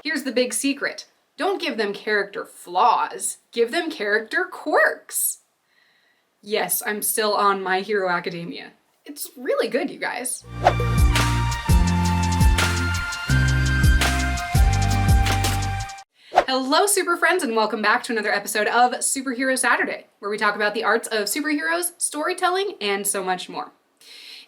Here's the big secret. Don't give them character flaws, give them character quirks. Yes, I'm still on My Hero Academia. It's really good, you guys. Hello, super friends, and welcome back to another episode of Superhero Saturday, where we talk about the arts of superheroes, storytelling, and so much more.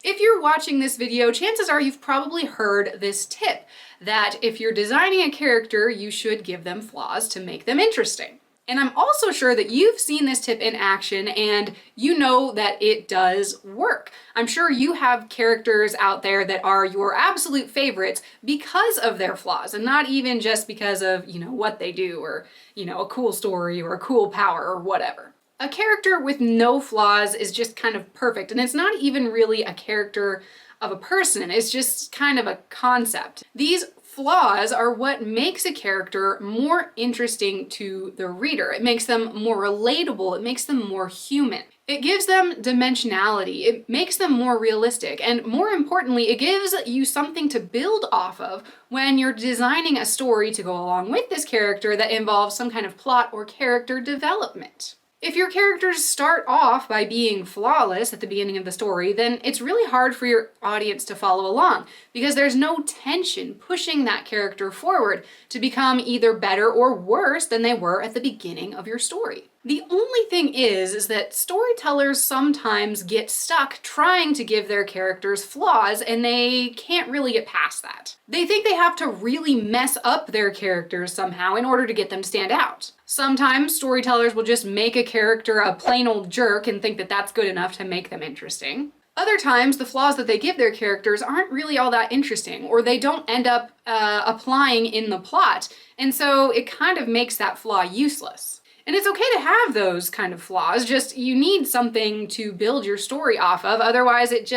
If you're watching this video, chances are you've probably heard this tip, that if you're designing a character, you should give them flaws to make them interesting. And I'm also sure that you've seen this tip in action and you know that it does work. I'm sure you have characters out there that are your absolute favorites because of their flaws, and not even just because of, what they do, or, a cool story or a cool power or whatever. A character with no flaws is just kind of perfect, and it's not even really a character of a person, it's just kind of a concept. These flaws are what makes a character more interesting to the reader. It makes them more relatable, it makes them more human. It gives them dimensionality, it makes them more realistic, and more importantly, it gives you something to build off of when you're designing a story to go along with this character that involves some kind of plot or character development. If your characters start off by being flawless at the beginning of the story, then it's really hard for your audience to follow along because there's no tension pushing that character forward to become either better or worse than they were at the beginning of your story. The only thing is that storytellers sometimes get stuck trying to give their characters flaws, and they can't really get past that. They think they have to really mess up their characters somehow in order to get them to stand out. Sometimes storytellers will just make a character a plain old jerk and think that that's good enough to make them interesting. Other times, the flaws that they give their characters aren't really all that interesting, or they don't end up applying in the plot, and so it kind of makes that flaw useless. And it's okay to have those kind of flaws, just you need something to build your story off of, otherwise it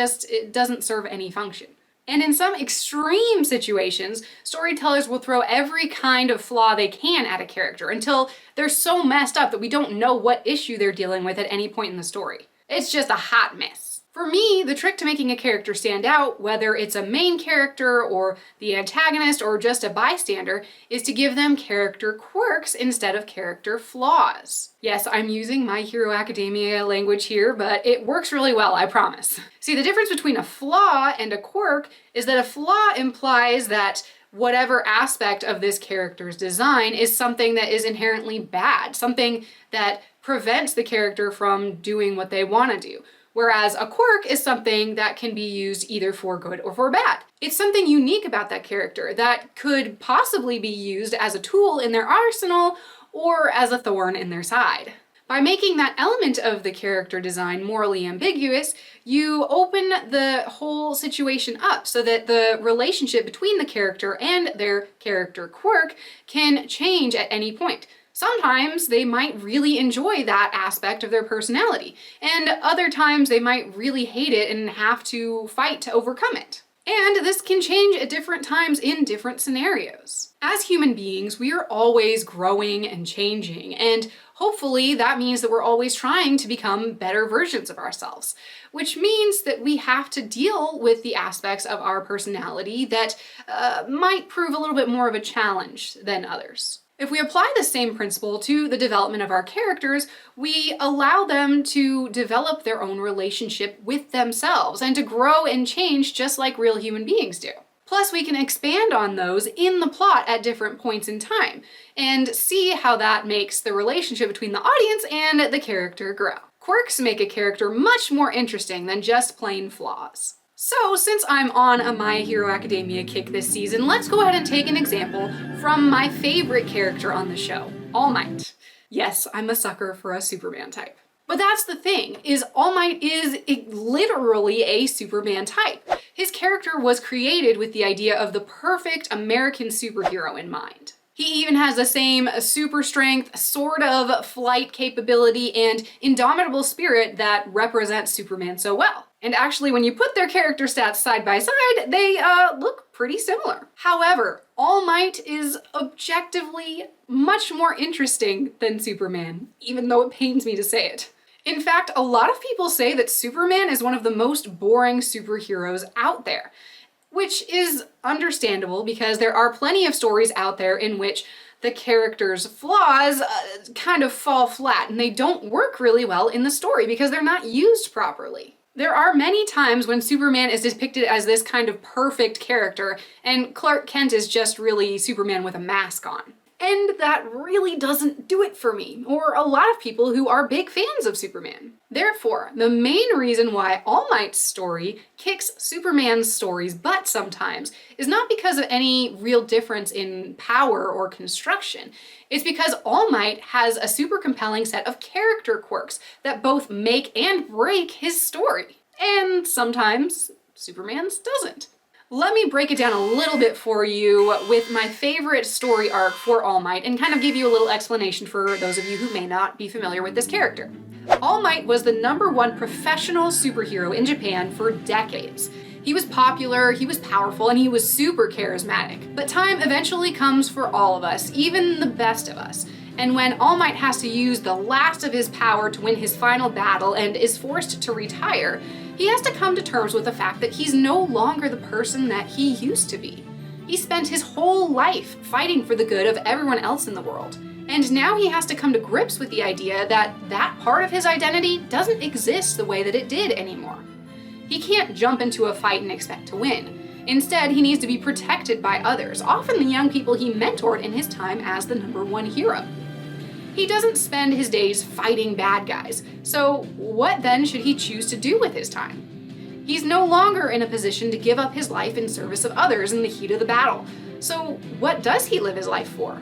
doesn't serve any function. And in some extreme situations, storytellers will throw every kind of flaw they can at a character until they're so messed up that we don't know what issue they're dealing with at any point in the story. It's just a hot mess. For me, the trick to making a character stand out, whether it's a main character or the antagonist or just a bystander, is to give them character quirks instead of character flaws. Yes, I'm using My Hero Academia language here, but it works really well, I promise. See, the difference between a flaw and a quirk is that a flaw implies that whatever aspect of this character's design is something that is inherently bad, something that prevents the character from doing what they want to do. Whereas a quirk is something that can be used either for good or for bad. It's something unique about that character that could possibly be used as a tool in their arsenal or as a thorn in their side. By making that element of the character design morally ambiguous, you open the whole situation up so that the relationship between the character and their character quirk can change at any point. Sometimes they might really enjoy that aspect of their personality, and other times they might really hate it and have to fight to overcome it. And this can change at different times in different scenarios. As human beings, we are always growing and changing, and hopefully that means that we're always trying to become better versions of ourselves, which means that we have to deal with the aspects of our personality that might prove a little bit more of a challenge than others. If we apply the same principle to the development of our characters, we allow them to develop their own relationship with themselves and to grow and change just like real human beings do. Plus, we can expand on those in the plot at different points in time and see how that makes the relationship between the audience and the character grow. Quirks make a character much more interesting than just plain flaws. So, since I'm on a My Hero Academia kick this season, let's go ahead and take an example from my favorite character on the show, All Might. Yes, I'm a sucker for a Superman type. But that's the thing, is All Might is literally a Superman type. His character was created with the idea of the perfect American superhero in mind. He even has the same super strength, sort of flight capability, and indomitable spirit that represents Superman so well. And actually, when you put their character stats side by side, they look pretty similar. However, All Might is objectively much more interesting than Superman, even though it pains me to say it. In fact, a lot of people say that Superman is one of the most boring superheroes out there. which is understandable because there are plenty of stories out there in which the character's flaws kind of fall flat and they don't work really well in the story because they're not used properly. There are many times when Superman is depicted as this kind of perfect character and Clark Kent is just really Superman with a mask on. And that really doesn't do it for me, or a lot of people who are big fans of Superman. Therefore, the main reason why All Might's story kicks Superman's story's butt sometimes is not because of any real difference in power or construction. It's because All Might has a super compelling set of character quirks that both make and break his story. And sometimes Superman's doesn't. Let me break it down a little bit for you with my favorite story arc for All Might and kind of give you a little explanation for those of you who may not be familiar with this character. All Might was the #1 professional superhero in Japan for decades. He was popular, he was powerful, and he was super charismatic. But time eventually comes for all of us, even the best of us. And when All Might has to use the last of his power to win his final battle and is forced to retire, he has to come to terms with the fact that he's no longer the person that he used to be. He spent his whole life fighting for the good of everyone else in the world. And now he has to come to grips with the idea that that part of his identity doesn't exist the way that it did anymore. He can't jump into a fight and expect to win. Instead, he needs to be protected by others, often the young people he mentored in his time as the #1 hero. He doesn't spend his days fighting bad guys, so what then should he choose to do with his time? He's no longer in a position to give up his life in service of others in the heat of the battle, so what does he live his life for?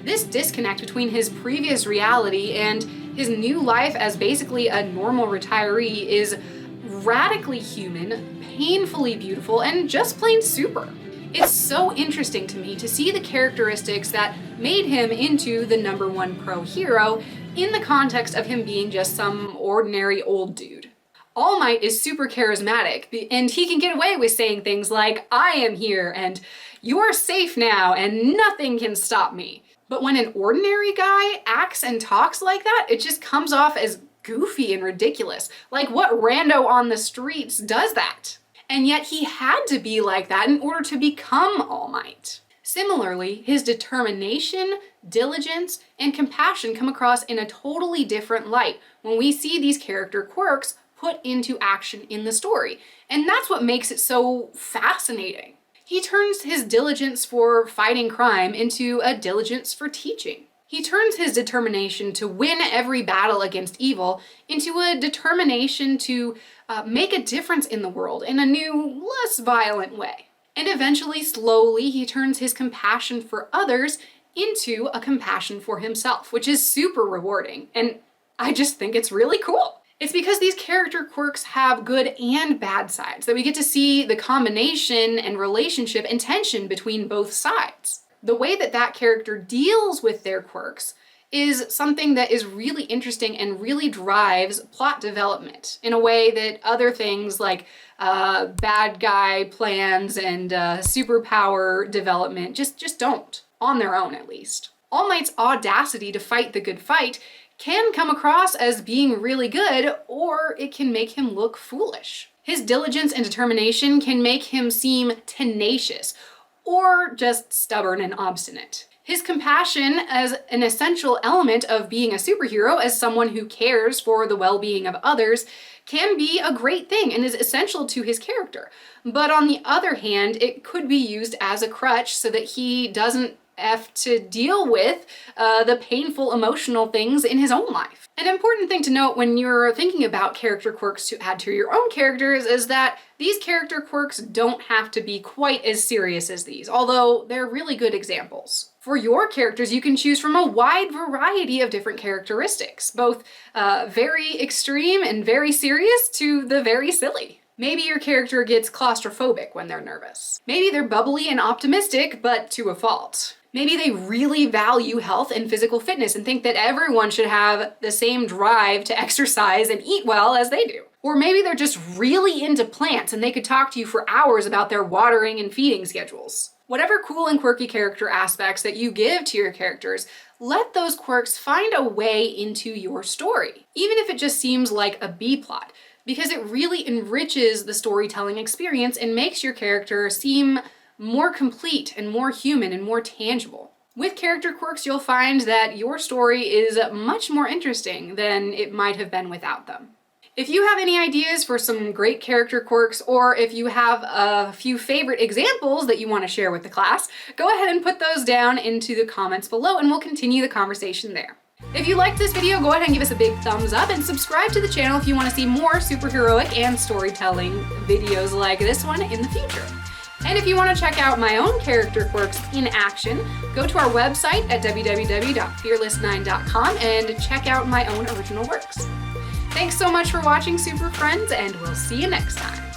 This disconnect between his previous reality and his new life as basically a normal retiree is radically human, painfully beautiful, and just plain super. It's so interesting to me to see the characteristics that made him into the #1 pro hero in the context of him being just some ordinary old dude. All Might is super charismatic, and he can get away with saying things like, "I am here," and "You're safe now, and nothing can stop me." But when an ordinary guy acts and talks like that, it just comes off as goofy and ridiculous. Like, what rando on the streets does that? And yet he had to be like that in order to become All Might. Similarly, his determination, diligence, and compassion come across in a totally different light when we see these character quirks put into action in the story. And that's what makes it so fascinating. He turns his diligence for fighting crime into a diligence for teaching. He turns his determination to win every battle against evil into a determination to make a difference in the world in a new, less violent way. And eventually, slowly, he turns his compassion for others into a compassion for himself, which is super rewarding. And I just think it's really cool. It's because these character quirks have good and bad sides that we get to see the combination and relationship and tension between both sides. The way that that character deals with their quirks is something that is really interesting and really drives plot development in a way that other things like bad guy plans and superpower development just don't, on their own at least. All Might's audacity to fight the good fight can come across as being really good, or it can make him look foolish. His diligence and determination can make him seem tenacious, or just stubborn and obstinate. His compassion as an essential element of being a superhero, as someone who cares for the well-being of others, can be a great thing and is essential to his character. But on the other hand, it could be used as a crutch so that he doesn't have to deal with the painful emotional things in his own life. An important thing to note when you're thinking about character quirks to add to your own characters is that these character quirks don't have to be quite as serious as these, although they're really good examples. For your characters, you can choose from a wide variety of different characteristics, both very extreme and very serious to the very silly. Maybe your character gets claustrophobic when they're nervous. Maybe they're bubbly and optimistic, but to a fault. Maybe they really value health and physical fitness and think that everyone should have the same drive to exercise and eat well as they do. Or maybe they're just really into plants and they could talk to you for hours about their watering and feeding schedules. Whatever cool and quirky character aspects that you give to your characters, let those quirks find a way into your story. Even if it just seems like a B plot, because it really enriches the storytelling experience and makes your character seem more complete and more human and more tangible. With character quirks, you'll find that your story is much more interesting than it might have been without them. If you have any ideas for some great character quirks, or if you have a few favorite examples that you want to share with the class, go ahead and put those down into the comments below and we'll continue the conversation there. If you liked this video, go ahead and give us a big thumbs up and subscribe to the channel if you want to see more superheroic and storytelling videos like this one in the future. And if you want to check out my own character quirks in action, go to our website at www.fearless9.com and check out my own original works. Thanks so much for watching, Super Friends, and we'll see you next time.